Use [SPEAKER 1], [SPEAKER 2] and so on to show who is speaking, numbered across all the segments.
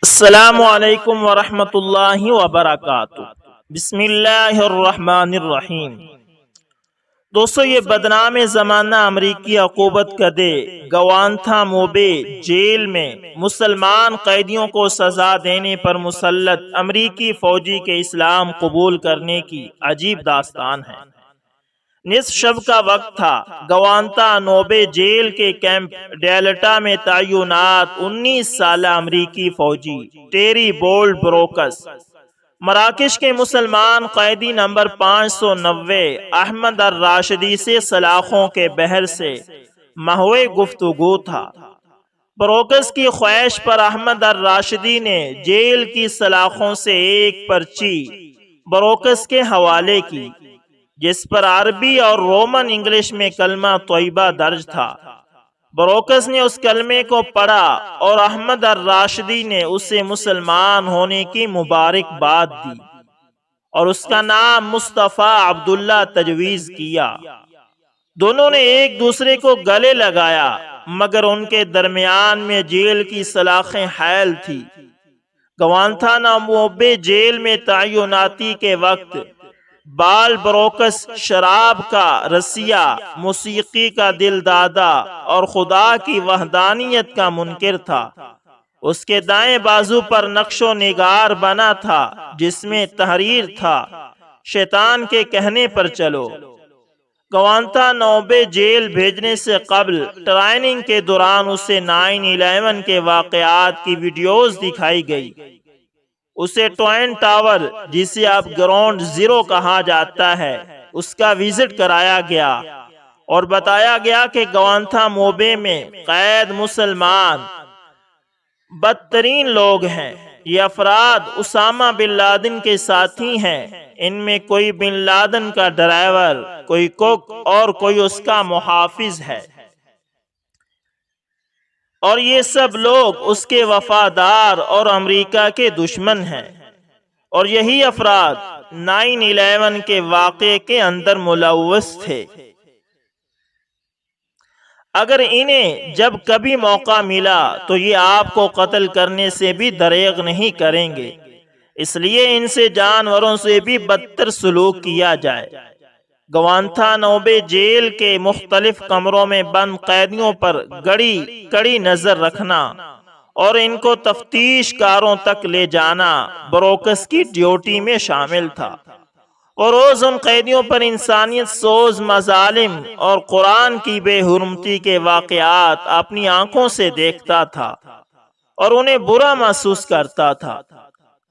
[SPEAKER 1] السلام علیکم ورحمۃ اللہ وبرکاتہ۔ بسم اللہ الرحمن الرحیم۔ دوستو، یہ بدنام زمانہ امریکی عقوبت کدے گوانتانامو بے جیل میں مسلمان قیدیوں کو سزا دینے پر مسلط امریکی فوجی کے اسلام قبول کرنے کی عجیب داستان ہے۔ نصف شب کا وقت تھا۔ گوانتانامو جیل کے کیمپ ڈیلٹا میں تعینات 19 سالہ امریکی فوجی ٹیری بولٹ بروکس مراکش کے مسلمان قیدی نمبر 590 احمد الراشدی سے سلاخوں کے بحر سے محو گفتگو تھا۔ بروکس کی خواہش پر احمد الراشدی نے جیل کی سلاخوں سے ایک پرچی بروکس کے حوالے کی، جس پر عربی اور رومن انگلش میں کلمہ طیبہ درج تھا۔ بروکس نے اس کلمے کو پڑھا اور احمد الراشدی نے اسے مسلمان ہونے کی مبارکباد دی اور اس کا نام مصطفیٰ عبداللہ تجویز کیا۔ دونوں نے ایک دوسرے کو گلے لگایا، مگر ان کے درمیان میں جیل کی سلاخیں حائل تھی۔ گوانتانامو بے جیل میں تعیناتی کے وقت بال بروکس شراب کا رسیہ، موسیقی کا دل دادا اور خدا کی وحدانیت کا منکر تھا۔ اس کے دائیں بازو پر نقش و نگار بنا تھا جس میں تحریر تھا، شیطان کے کہنے پر چلو۔ گوانتانامو جیل بھیجنے سے قبل ٹریننگ کے دوران اسے 9/11 کے واقعات کی ویڈیوز دکھائی گئی۔ اسے ٹوائن ٹاور، جسے اب گراؤنڈ زیرو کہا جاتا ہے، اس کا وزٹ کرایا گیا اور بتایا گیا کہ گوانتانامو میں قید مسلمان بدترین لوگ ہیں۔ یہ افراد اسامہ بن لادن کے ساتھی ہیں۔ ان میں کوئی بن لادن کا ڈرائیور، کوئی کوک اور کوئی اس کا محافظ ہے، اور یہ سب لوگ اس کے وفادار اور امریکہ کے دشمن ہیں، اور یہی افراد 9/11 کے واقعے کے اندر ملوث تھے۔ اگر انہیں جب کبھی موقع ملا تو یہ آپ کو قتل کرنے سے بھی دریغ نہیں کریں گے، اس لیے ان سے جانوروں سے بھی بدتر سلوک کیا جائے۔ گوانتانامو جیل کے مختلف کمروں میں بند قیدیوں پر کڑی نظر رکھنا اور ان کو تفتیش کاروں تک لے جانا بروکس کی ڈیوٹی میں شامل تھا۔ وہ روز ان قیدیوں پر انسانیت سوز مظالم اور قرآن کی بے حرمتی کے واقعات اپنی آنکھوں سے دیکھتا تھا اور انہیں برا محسوس کرتا تھا۔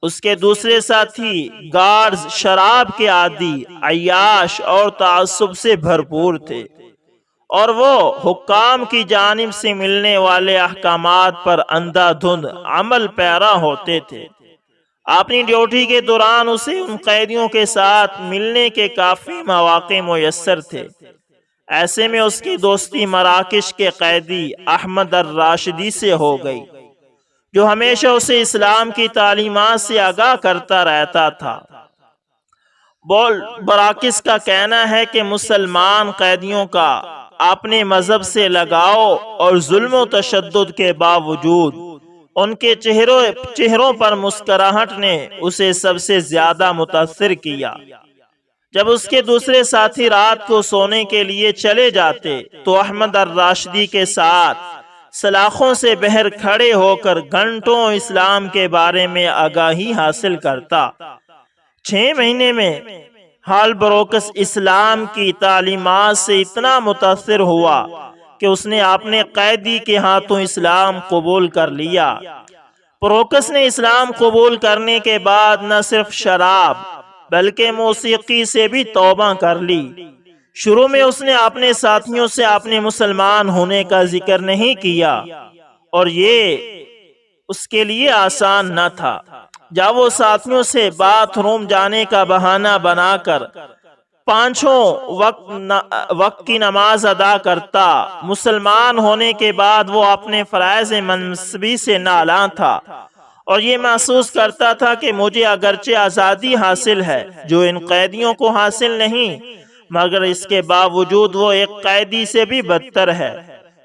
[SPEAKER 1] اس کے دوسرے ساتھی گارڈز شراب کے عادی، عیاش اور تعصب سے بھرپور تھے، اور وہ حکام کی جانب سے ملنے والے احکامات پر اندھا دھند عمل پیرا ہوتے تھے۔ اپنی ڈیوٹی کے دوران اسے ان قیدیوں کے ساتھ ملنے کے کافی مواقع میسر تھے۔ ایسے میں اس کی دوستی مراکش کے قیدی احمد الراشدی سے ہو گئی، جو ہمیشہ اسے اسلام کی تعلیمات سے آگاہ کرتا رہتا تھا۔ براکس کا کہنا ہے کہ مسلمان قیدیوں کا اپنے مذہب سے لگاؤ اور ظلم و تشدد کے باوجود ان کے چہروں پر مسکراہٹ نے اسے سب سے زیادہ متاثر کیا۔ جب اس کے دوسرے ساتھی رات کو سونے کے لیے چلے جاتے تو احمد الراشدی کے ساتھ سلاخوں سے بہر کھڑے ہو کر گھنٹوں اسلام کے بارے میں آگاہی حاصل کرتا۔ 6 مہینے میں ہال بروکس اسلام کی تعلیمات سے اتنا متاثر ہوا کہ اس نے اپنے قیدی کے ہاتھوں اسلام قبول کر لیا۔ بروکس نے اسلام قبول کرنے کے بعد نہ صرف شراب بلکہ موسیقی سے بھی توبہ کر لی۔ شروع میں اس نے اپنے ساتھیوں سے اپنے مسلمان ہونے کا ذکر نہیں کیا، اور یہ اس کے لیے آسان نہ تھا۔ جب وہ ساتھیوں سے باتھ روم جانے کا بہانہ بنا کر 5 وقت کی نماز ادا کرتا، مسلمان ہونے کے بعد وہ اپنے فرائض منصبی سے نالاں تھا اور یہ محسوس کرتا تھا کہ مجھے اگرچہ آزادی حاصل ہے جو ان قیدیوں کو حاصل نہیں، مگر اس کے باوجود وہ ایک قیدی سے بھی بدتر ہے۔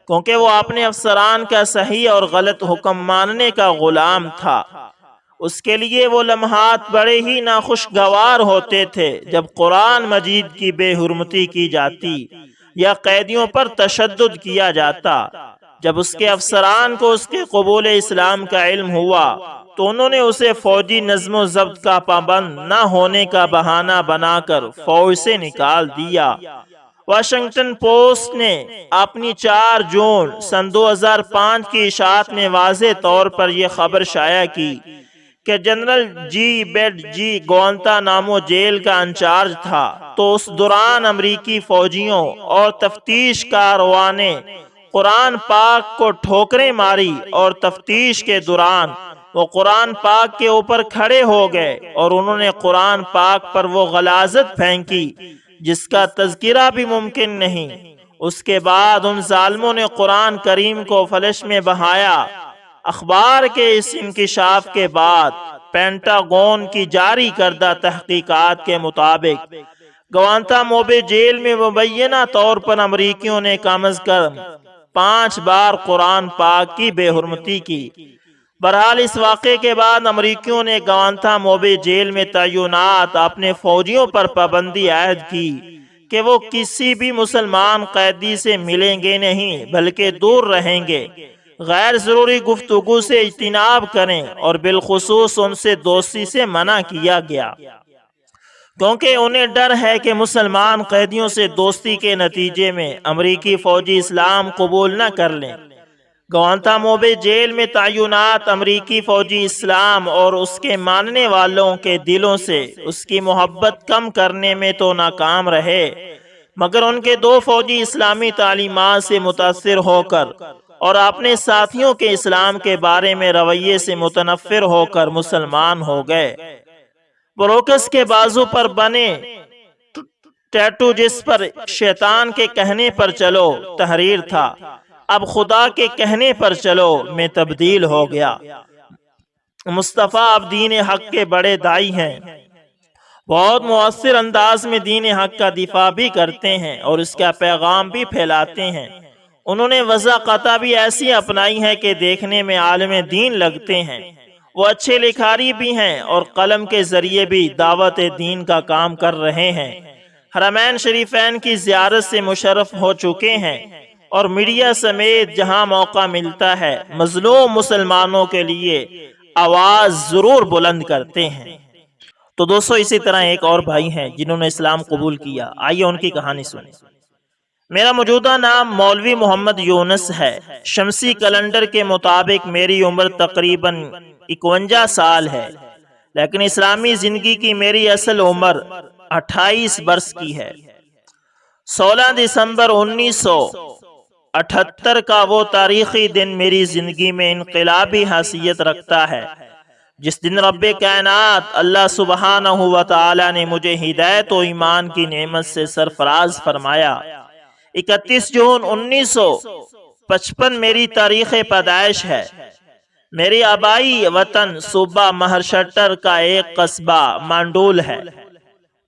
[SPEAKER 1] کیونکہ وہ اپنے افسران کا صحیح اور غلط حکم ماننے کا غلام تھا۔ اس کے لیے وہ لمحات بڑے ہی ناخوشگوار ہوتے تھے جب قرآن مجید کی بے حرمتی کی جاتی یا قیدیوں پر تشدد کیا جاتا۔ جب اس کے افسران کو اس کے قبول اسلام کا علم ہوا تو انہوں نے اسے فوجی نظم و ضبط کا پابند نہ ہونے کا بہانہ بنا کر فوج سے نکال دیا۔ واشنگٹن پوسٹ نے اپنی 4 جون سن 2005 کی اشاعت میں واضح طور پر یہ خبر شائع کی کہ جنرل جی بیڈ جی گوانتانامو جیل کا انچارج تھا، تو اس دوران امریکی فوجیوں اور تفتیش کاروں نے قرآن پاک کو ٹھوکریں ماری اور تفتیش کے دوران وہ قرآن پاک کے اوپر کھڑے ہو گئے اور انہوں نے قرآن پاک پر وہ غلاظت پھینکی جس کا تذکرہ بھی ممکن نہیں۔ اس کے بعد ان ظالموں نے قرآن کریم کو فلش میں بہایا۔ اخبار کے اس انکشاف کے بعد پینٹاگون کی جاری کردہ تحقیقات کے مطابق گوانتانامو بے جیل میں مبینہ طور پر امریکیوں نے کم از کم 5 بار قرآن پاک کی بے حرمتی کی۔ بہرحال اس واقعے کے بعد امریکیوں نے گوانتانامو بے جیل میں تعینات اپنے فوجیوں پر پابندی عائد کی کہ وہ کسی بھی مسلمان قیدی سے ملیں گے نہیں بلکہ دور رہیں گے، غیر ضروری گفتگو سے اجتناب کریں اور بالخصوص ان سے دوستی سے منع کیا گیا، کیونکہ انہیں ڈر ہے کہ مسلمان قیدیوں سے دوستی کے نتیجے میں امریکی فوجی اسلام قبول نہ کر لیں۔ گوانتانامو بے جیل میں تعینات امریکی فوجی اسلام اور اس کے ماننے والوں کے دلوں سے اس کی محبت کم کرنے میں تو ناکام رہے، مگر ان کے 2 فوجی اسلامی تعلیمات سے متاثر ہو کر اور اپنے ساتھیوں کے اسلام کے بارے میں رویے سے متنفر ہو کر مسلمان ہو گئے۔ بروکس کے بازو پر بنے ٹیٹو جس پر شیطان کے کہنے پر چلو تحریر تھا، اب خدا کے کہنے پر چلو میں تبدیل ہو گیا۔ مصطفیٰ اب دین حق کے بڑے دائی ہیں، بہت مؤثر انداز میں دین حق کا دفاع بھی کرتے ہیں اور اس کا پیغام بھی پھیلاتے ہیں۔ انہوں نے وضاقتہ بھی ایسی اپنائی ہے کہ دیکھنے میں عالم دین لگتے ہیں۔ وہ اچھے لکھاری بھی ہیں اور قلم کے ذریعے بھی دعوت دین کا کام کر رہے ہیں۔ حرمین شریفین کی زیارت سے مشرف ہو چکے ہیں اور میڈیا سمیت جہاں موقع ملتا ہے مظلوم مسلمانوں کے لیے آواز ضرور بلند کرتے ہیں۔ تو دوستو اسی طرح ایک اور بھائی ہیں جنہوں نے اسلام قبول کیا، آئیے ان کی کہانی سنیں۔ میرا موجودہ نام مولوی محمد یونس ہے۔ شمسی کیلنڈر کے مطابق میری عمر تقریباً 51 سال ہے، لیکن اسلامی زندگی کی میری اصل عمر 28 برس کی ہے۔ 16 دسمبر 1978 کا وہ تاریخی دن میری زندگی میں انقلابی حیثیت رکھتا ہے، جس دن رب کائنات اللہ سبحانہ و تعالی نے مجھے ہدایت و ایمان کی نعمت سے سرفراز فرمایا۔ 31 جون 1955 میری تاریخ پیدائش ہے۔ میری آبائی وطن صوبہ مہاراشٹر کا ایک قصبہ مانڈول ہے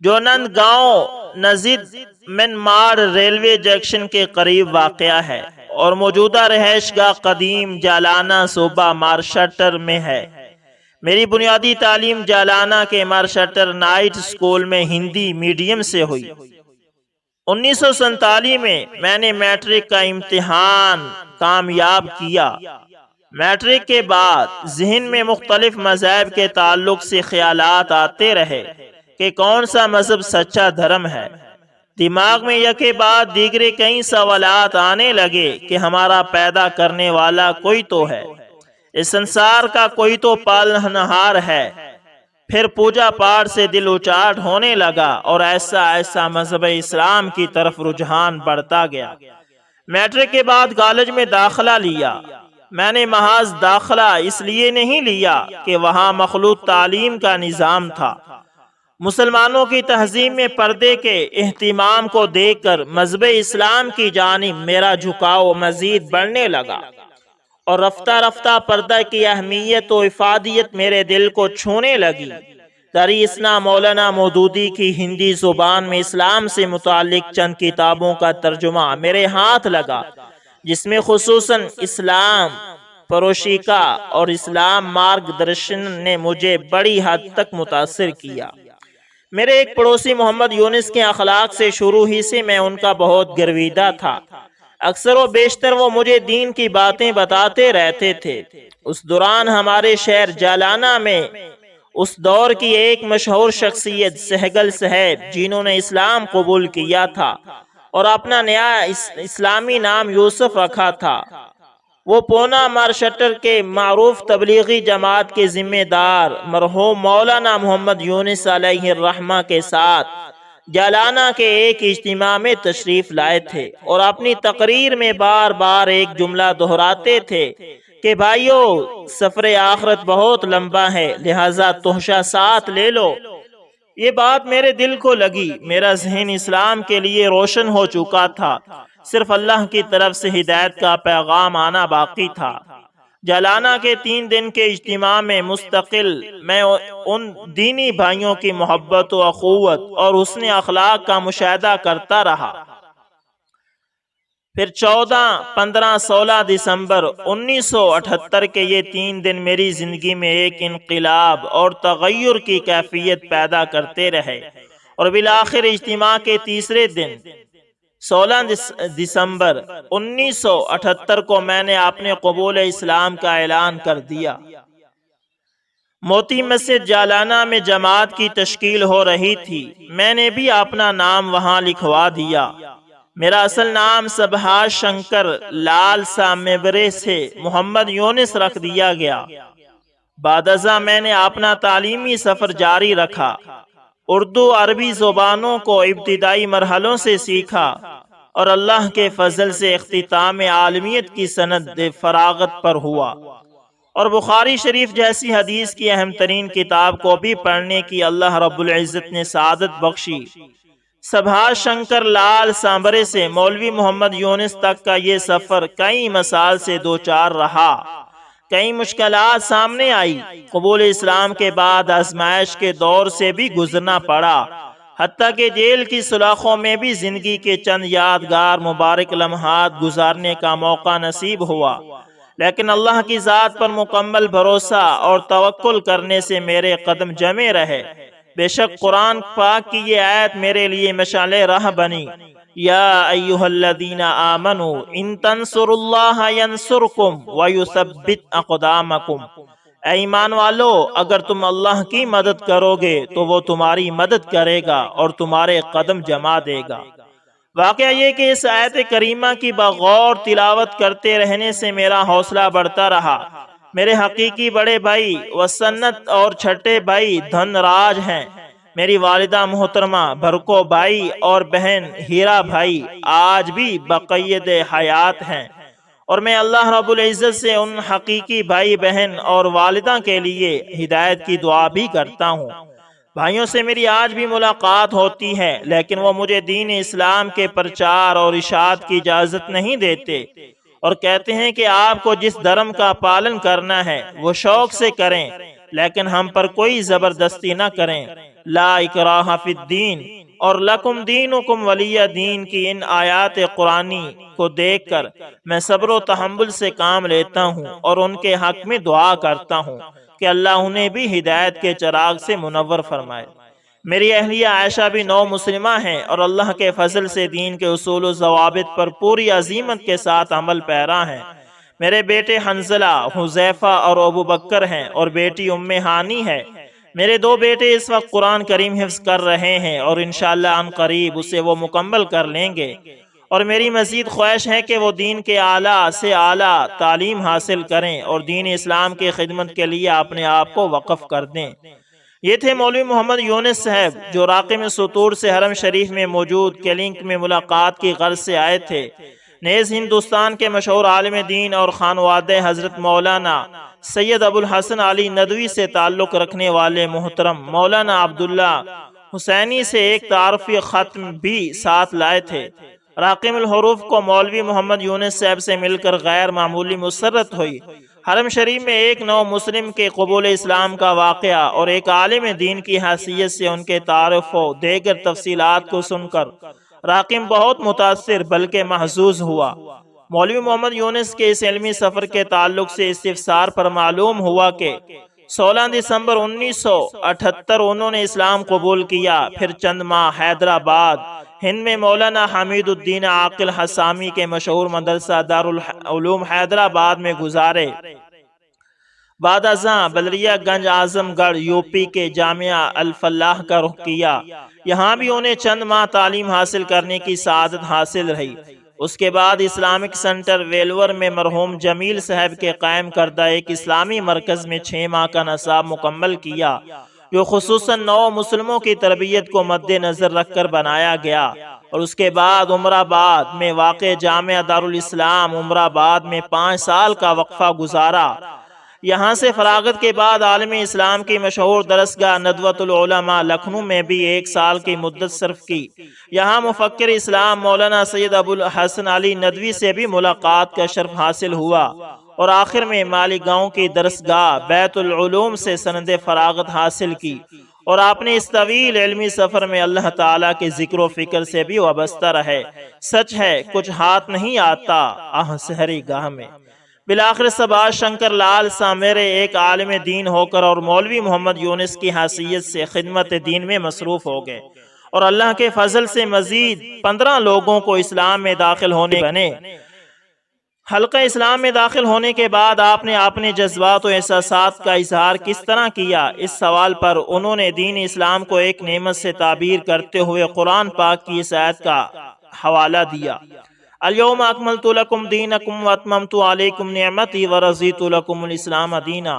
[SPEAKER 1] جو نند گاؤں نزد منماڈ ریلوے جنکشن کے قریب واقع ہے اور موجودہ رہائش گاہ قدیم جالانہ صوبہ مہاراشٹر میں ہے۔ میری بنیادی تعلیم جالانہ کے مہاراشٹر نائٹ اسکول میں ہندی میڈیم سے ہوئی۔ 1947 میں نے میٹرک کا امتحان کامیاب کیا۔ میٹرک کے بعد ذہن میں مختلف مذاہب کے تعلق سے خیالات آتے رہے کہ کون سا مذہب سچا دھرم ہے۔ دماغ میں یکے بعد دیگرے کئی سوالات آنے لگے کہ ہمارا پیدا کرنے والا کوئی تو ہے، اس سنسار کا کوئی تو پالنہار ہے۔ پھر پوجا پاٹ سے دل اچاٹ ہونے لگا اور ایسا مذہب اسلام کی طرف رجحان بڑھتا گیا۔ میٹرک کے بعد کالج میں داخلہ لیا۔ میں نے محض داخلہ اس لیے نہیں لیا کہ وہاں مخلوط تعلیم کا نظام تھا۔ مسلمانوں کی تہذیب میں پردے کے اہتمام کو دیکھ کر مذہب اسلام کی جانب میرا جھکاؤ مزید بڑھنے لگا اور رفتہ رفتہ پردہ کی اہمیت و افادیت میرے دل کو چھونے لگی۔ دریاسنا مولانا مودودی کی ہندی زبان میں اسلام سے متعلق چند کتابوں کا ترجمہ میرے ہاتھ لگا۔ جس میں خصوصاً اسلام پروشی کا اور اسلام مارگ درشن نے مجھے بڑی حد تک متاثر کیا۔ میرے ایک پڑوسی محمد یونس کے اخلاق سے شروع ہی سے میں ان کا بہت گرویدہ تھا۔ اکثر و بیشتر وہ مجھے دین کی باتیں بتاتے رہتے تھے۔ اس دوران ہمارے شہر جالانہ میں اس دور کی ایک مشہور شخصیت سہگل صاحب، جنہوں نے اسلام قبول کیا تھا اور اپنا نیا اسلامی نام یوسف رکھا تھا، وہ پونا مارشٹر کے معروف تبلیغی جماعت کے ذمہ دار مرحوم مولانا محمد یونس علیہ الرحمہ کے ساتھ جالانہ کے ایک اجتماع میں تشریف لائے تھے اور اپنی تقریر میں بار بار ایک جملہ دہراتے تھے کہ بھائیو، سفر آخرت بہت لمبا ہے، لہذا تحشا ساتھ لے لو۔ یہ بات میرے دل کو لگی۔ میرا ذہن اسلام کے لیے روشن ہو چکا تھا، صرف اللہ کی طرف سے ہدایت کا پیغام آنا باقی تھا۔ جالانہ کے 3 دن کے اجتماع میں مستقل میں ان دینی بھائیوں کی محبت و اخوت اور حسن اخلاق کا مشاہدہ کرتا رہا۔ پھر 14، 15، 16 دسمبر 1978 کے یہ 3 دن میری زندگی میں ایک انقلاب اور تغیر کی کیفیت پیدا کرتے رہے، اور بالآخر اجتماع کے تیسرے دن 16 دسمبر 1978 کو میں نے اپنے قبول اسلام کا اعلان کر دیا۔ موتی مسجد جالانہ میں جماعت کی تشکیل ہو رہی تھی، میں نے بھی اپنا نام وہاں لکھوا دیا۔ میرا اصل نام سبھاش شنکر لال سامبرے سے محمد یونس رکھ دیا گیا۔ بعد ازاں میں نے اپنا تعلیمی سفر جاری رکھا، اردو عربی زبانوں کو ابتدائی مرحلوں سے سیکھا اور اللہ کے فضل سے اختتام عالمیت کی سند فراغت پر ہوا، اور بخاری شریف جیسی حدیث کی اہم ترین کتاب کو بھی پڑھنے کی اللہ رب العزت نے سعادت بخشی۔ سبھاش شنکر لال سامبرے سے مولوی محمد یونس تک کا یہ سفر کئی مسائل سے دوچار رہا، کئی مشکلات سامنے آئی۔ قبول اسلام کے بعد آزمائش کے دور سے بھی گزرنا پڑا، حتیٰ کہ جیل کی سلاخوں میں بھی زندگی کے چند یادگار مبارک لمحات گزارنے کا موقع نصیب ہوا، لیکن اللہ کی ذات پر مکمل بھروسہ اور توکل کرنے سے میرے قدم جمے رہے۔ بے شک قرآن پاک کی یہ آیت میرے لیے مشعل راہ بنی، یا ایہا الذین آمنوا ان تنصروا اللہ ینصرکم ویثبت اقدامکم۔ اے ایمان والو، اگر تم اللہ کی مدد کرو گے تو وہ تمہاری مدد کرے گا اور تمہارے قدم جما دے گا۔ واقعہ یہ کہ اس آیت کریمہ کی بغور تلاوت کرتے رہنے سے میرا حوصلہ بڑھتا رہا۔ میرے حقیقی بڑے بھائی وسنت اور چھٹے بھائی دھن راج ہیں، میری والدہ محترمہ بھرکو بھائی اور بہن ہیرا بھائی آج بھی بقید حیات ہیں، اور میں اللہ رب العزت سے ان حقیقی بھائی بہن اور والدہ کے لیے ہدایت کی دعا بھی کرتا ہوں۔ بھائیوں سے میری آج بھی ملاقات ہوتی ہے، لیکن وہ مجھے دین اسلام کے پرچار اور اشاعت کی اجازت نہیں دیتے، اور کہتے ہیں کہ آپ کو جس دھرم کا پالن کرنا ہے وہ شوق سے کریں، لیکن ہم پر کوئی زبردستی نہ کریں۔ لا اکراہ فی الدین اور لکم دینکم ولی دین کی ان آیات قرآنی کو دیکھ کر میں صبر و تحمل سے کام لیتا ہوں اور ان کے حق میں دعا کرتا ہوں کہ اللہ انہیں بھی ہدایت کے چراغ سے منور فرمائے۔ میری اہلیہ عائشہ بھی نو مسلمہ ہیں اور اللہ کے فضل سے دین کے اصول و ضوابط پر پوری عزیمت کے ساتھ عمل پیرا ہیں۔ میرے بیٹے حنظلہ، حذیفہ اور ابو بکر ہیں، اور بیٹی ام ہانی ہے۔ میرے 2 بیٹے اس وقت قرآن کریم حفظ کر رہے ہیں اور انشاءاللہ ان قریب اسے وہ مکمل کر لیں گے، اور میری مزید خواہش ہے کہ وہ دین کے اعلیٰ سے اعلیٰ تعلیم حاصل کریں اور دین اسلام کی خدمت کے لیے اپنے آپ کو وقف کر دیں۔ یہ تھے مولوی محمد یونس صاحب، جو راقم سطور سے حرم شریف میں موجود کلینک میں ملاقات کی غرض سے آئے تھے۔ نیز ہندوستان کے مشہور عالم دین اور خانوادہ حضرت مولانا سید ابو الحسن علی ندوی سے تعلق رکھنے والے محترم مولانا عبداللہ حسینی سے ایک تعارفی ختم بھی ساتھ لائے تھے۔ راقم الحروف کو مولوی محمد یونس صاحب سے مل کر غیر معمولی مسرت ہوئی۔ حرم شریف میں ایک نو مسلم کے قبول اسلام کا واقعہ اور ایک عالم دین کی حیثیت سے ان کے تعارف و دیگر تفصیلات کو سن کر راقم بہت متاثر بلکہ محظوظ ہوا۔ مولوی محمد یونس کے اس علمی سفر کے تعلق سے استفسار پر معلوم ہوا کہ 16 دسمبر 1978 انہوں نے اسلام قبول کیا۔ پھر چند ماہ حیدرآباد ہند میں مولانا حمید الدین عاقل حسامی کے مشہور مدرسہ دارالعلوم حیدرآباد میں گزارے۔ بعد ازاں بلریہ گنج اعظم گڑھ یوپی کے جامعہ الفلاح کا رخ کیا۔ یہاں بھی انہیں چند ماہ تعلیم حاصل کرنے کی سعادت حاصل رہی۔ اس کے بعد اسلامک سینٹر ویلور میں مرحوم جمیل صاحب کے قائم کردہ ایک اسلامی مرکز میں 6 ماہ کا نصاب مکمل کیا، جو خصوصاً نو مسلموں کی تربیت کو مد نظر رکھ کر بنایا گیا۔ اور اس کے بعد عمر آباد میں واقع جامعہ دارالاسلام عمر آباد میں 5 سال کا وقفہ گزارا۔ یہاں سے فراغت کے بعد عالم اسلام کی مشہور درسگاہ ندوۃ العلماء لکھنؤ میں بھی 1 سال کی مدت صرف کی۔ یہاں مفکر اسلام مولانا سید ابو الحسن علی ندوی سے بھی ملاقات کا شرف حاصل ہوا، اور آخر میں مالیگاؤں کی درسگاہ بیت العلوم سے سند فراغت حاصل کی۔ اور آپ نے اس طویل علمی سفر میں اللہ تعالیٰ کے ذکر و فکر سے بھی وابستہ رہے۔ سچ ہے کچھ ہاتھ نہیں آتا آہ سحری گاہ میں۔ بالآخر سبھاش شنکر لال سامیرے ایک عالم دین ہو کر اور مولوی محمد یونس کی حیثیت سے خدمت دین میں مصروف ہو گئے، اور اللہ کے فضل سے مزید 15 لوگوں کو اسلام میں داخل ہونے بنے۔ حلقہ اسلام میں داخل ہونے کے بعد آپ نے اپنے جذبات و احساسات کا اظہار کس طرح کیا؟ اس سوال پر انہوں نے دین اسلام کو ایک نعمت سے تعبیر کرتے ہوئے قرآن پاک کی اس آیت کا حوالہ دیا: الیوم اکملت لکم دینکم واتممت علیکم نعمتی ورضیت لکم الاسلام دینا۔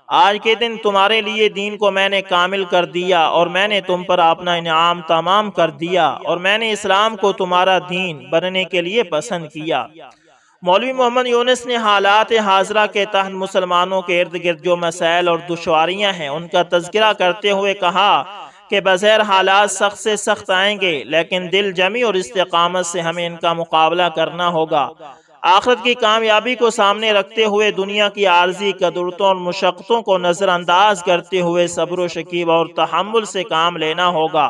[SPEAKER 1] آج کے دن تمہارے لیے دین کو میں نے کامل کر دیا، اور میں نے تم پر اپنا انعام تمام کر دیا، اور میں نے اسلام کو تمہارا دین بننے کے لیے پسند کیا۔ مولوی محمد یونس نے حالات حاضرہ کے تحت مسلمانوں کے ارد گرد جو مسائل اور دشواریاں ہیں ان کا تذکرہ کرتے ہوئے کہا کہ بظاہر حالات سخت سے سخت آئیں گے، لیکن دل جمی اور استقامت سے ہمیں ان کا مقابلہ کرنا ہوگا۔ آخرت کی کامیابی کو سامنے رکھتے ہوئے دنیا کی عارضی قدرتوں اور مشقتوں کو نظر انداز کرتے ہوئے صبر و شکیبہ اور تحمل سے کام لینا ہوگا۔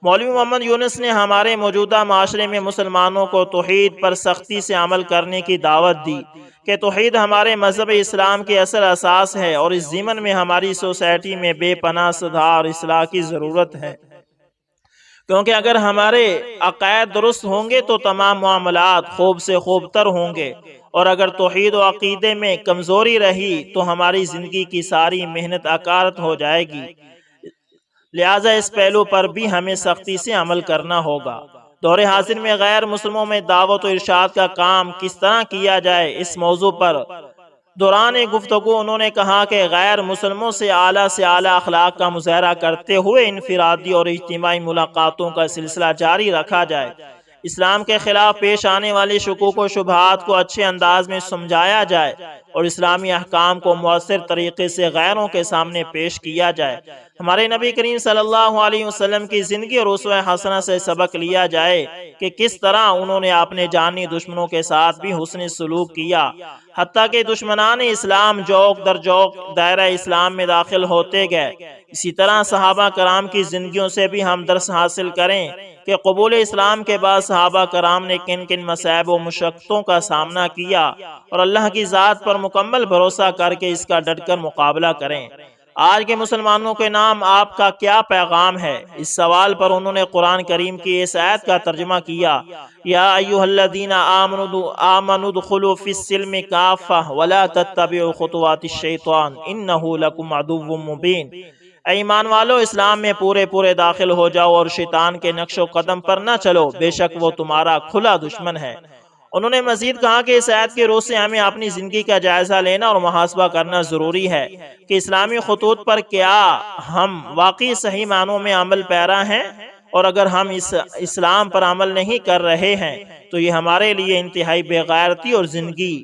[SPEAKER 1] مولوی محمد یونس نے ہمارے موجودہ معاشرے میں مسلمانوں کو توحید پر سختی سے عمل کرنے کی دعوت دی کہ توحید ہمارے مذہب اسلام کے اصل اساس ہے، اور اس ضمن میں ہماری سوسائٹی میں بے پناہ سدھار اور اصلاح کی ضرورت ہے، کیونکہ اگر ہمارے عقائد درست ہوں گے تو تمام معاملات خوب سے خوب تر ہوں گے، اور اگر توحید و عقیدے میں کمزوری رہی تو ہماری زندگی کی ساری محنت اکارت ہو جائے گی۔ لہٰذا اس پہلو پر بھی ہمیں سختی سے عمل کرنا ہوگا۔ دور حاضر میں غیر مسلموں میں دعوت و ارشاد کا کام کس طرح کیا جائے، اس موضوع پر دوران گفتگو انہوں نے کہا کہ غیر مسلموں سے اعلیٰ اخلاق کا مظاہرہ کرتے ہوئے انفرادی اور اجتماعی ملاقاتوں کا سلسلہ جاری رکھا جائے، اسلام کے خلاف پیش آنے والی شکوک و شبہات کو اچھے انداز میں سمجھایا جائے، اور اسلامی احکام کو مؤثر طریقے سے غیروں کے سامنے پیش کیا جائے۔ ہمارے نبی کریم صلی اللہ علیہ وسلم کی زندگی اور اسوہ حسنہ سے سبق لیا جائے کہ کس طرح انہوں نے اپنے جانی دشمنوں کے ساتھ بھی حسن سلوک کیا، حتیٰ کہ دشمنان اسلام جوک در جوک دائرہ اسلام میں داخل ہوتے گئے۔ اسی طرح صحابہ کرام کی زندگیوں سے بھی ہم درس حاصل کریں کہ قبول اسلام کے بعد صحابہ کرام نے کن کن مصائب و مشقتوں کا سامنا کیا، اور اللہ کی ذات پر مکمل بھروسہ کر کے اس کا ڈٹ کر مقابلہ کریں۔ آج کے مسلمانوں کے نام آپ کا کیا پیغام ہے؟ اس سوال پر انہوں نے قرآن کریم کی اس آیت کا ترجمہ کیا: یا ایھا الذین آمنوا ادخلوا فی السلم کافہ ولا تتبعوا خطوات الشیطان انہ لکم عدو مبین۔ اے ایمان والو، اسلام میں پورے داخل ہو جاؤ اور شیطان کے نقش و قدم پر نہ چلو، بے شک وہ تمہارا کھلا دشمن ہے۔ انہوں نے مزید کہا کہ اس آیت کے روح سے ہمیں اپنی زندگی کا جائزہ لینا اور محاسبہ کرنا ضروری ہے کہ اسلامی خطوط پر کیا ہم واقعی صحیح معنوں میں عمل پیرا ہیں، اور اگر ہم اس اسلام پر عمل نہیں کر رہے ہیں تو یہ ہمارے لیے انتہائی بے غیرتی اور زندگی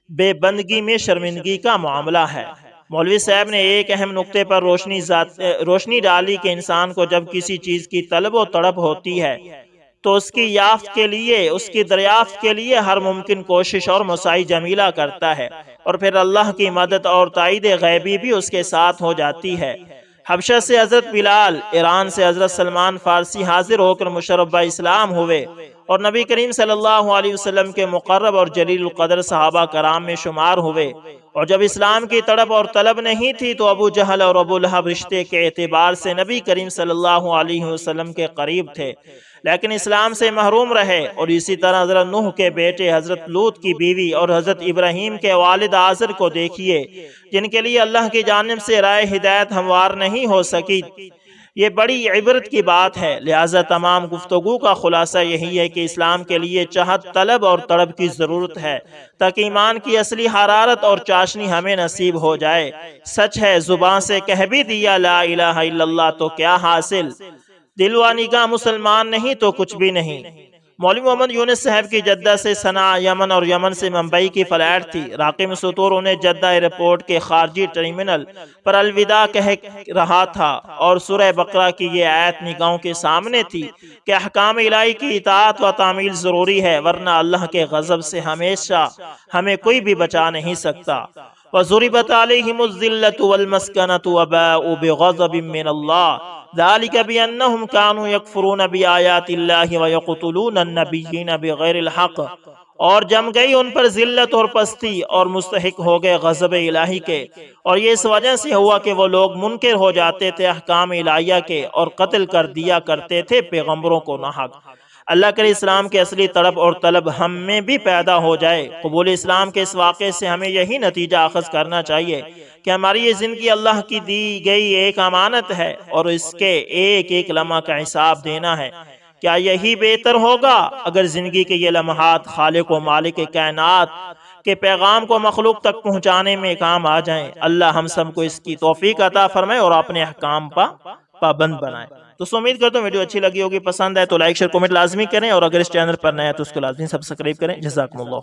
[SPEAKER 1] بے بندگی میں شرمندگی کا معاملہ ہے۔ مولوی صاحب نے ایک اہم نقطے پر روشنی ڈالی کہ انسان کو جب کسی چیز کی طلب و طڑپ ہوتی ہے تو اس کی یافت کے لیے، اس کی دریافت کے لیے ہر ممکن کوشش اور مساعی جمیلہ کرتا ہے، اور پھر اللہ کی مدد اور تائید غیبی بھی اس کے ساتھ ہو جاتی ہے۔ حبشہ سے حضرت بلال، ایران سے حضرت سلمان فارسی حاضر ہو کر مشرف با اسلام ہوئے، اور نبی کریم صلی اللہ علیہ وسلم کے مقرب اور جلیل القدر صحابہ کرام میں شمار ہوئے۔ اور جب اسلام کی تڑپ اور طلب نہیں تھی تو ابو جہل اور ابو لہب رشتے کے اعتبار سے نبی کریم صلی اللہ علیہ وسلم کے قریب تھے، لیکن اسلام سے محروم رہے۔ اور اسی طرح حضرت نوح کے بیٹے حضرت لوط کی بیوی اور حضرت ابراہیم کے والد آزر کو دیکھیے، جن کے لیے اللہ کی جانب سے رائے ہدایت ہموار نہیں ہو سکی۔ یہ بڑی عبرت کی بات ہے۔ لہٰذا تمام گفتگو کا خلاصہ یہی ہے کہ اسلام کے لیے چاہت، طلب اور تڑب کی ضرورت ہے تاکہ ایمان کی اصلی حرارت اور چاشنی ہمیں نصیب ہو جائے۔ سچ ہے، زبان سے کہہ بھی دیا لا الہ الا اللہ تو کیا حاصل، دل و نگاہ مسلمان نہیں تو کچھ بھی نہیں۔ مولوی محمد یونس صاحب کی جدہ سے صنعاء یمن اور یمن سے ممبئی کی فلائٹ تھی۔ راقم سطور انہیں جدہ ایئرپورٹ کے خارجی ٹرمینل پر الوداع کہہ رہا تھا، اور سورہ بقرہ کی یہ آیت نگاہوں کے سامنے تھی کہ احکام الہی کی اطاعت و تعمیل ضروری ہے، ورنہ اللہ کے غضب سے ہمیشہ ہمیں کوئی بھی بچا نہیں سکتا۔ وَضُرِبَتْ عَلَيْهِمُ الذِّلَّةُ وَالْمَسْكَنَةُ وَبَاءُوا بِغَضَبٍ مِّنَ اللَّهِ ذَلِكَ بِأَنَّهُمْ كَانُوا يَكْفُرُونَ بِآيَاتِ اللَّهِ وَيَقْتُلُونَ النَّبِيِّينَ بِغَيْرِ الْحَقِّ، اور جم گئی ان پر ذلت اور پستی اور مستحق ہو گئے غضب الہی کے، اور یہ اس وجہ سے ہوا کہ وہ لوگ منکر ہو جاتے تھے احکام الہیہ کے اور قتل کر دیا کرتے تھے پیغمبروں کو ناحق۔ اللہ کرے اسلام کے اصلی طلب اور طلب ہم میں بھی پیدا ہو جائے۔ قبول اسلام کے اس واقعے سے ہمیں یہی نتیجہ اخذ کرنا چاہیے کہ ہماری یہ زندگی اللہ کی دی گئی ایک امانت ہے اور اس کے ایک ایک لمحہ کا حساب دینا ہے۔ کیا یہی بہتر ہوگا اگر زندگی کے یہ لمحات خالق و مالک کائنات کے پیغام کو مخلوق تک پہنچانے میں کام آ جائیں؟ اللہ ہم سب کو اس کی توفیق عطا فرمائے اور اپنے احکام پر پابند بنائے۔ تو امید کرتا ہوں ویڈیو اچھی لگی ہوگی، پسند ہے تو لائک شیئر کومنٹ لازمی کریں، اور اگر اس چینل پر نیا ہے تو اس کو لازمی سبسکرائب کریں۔ جزاکم اللہ۔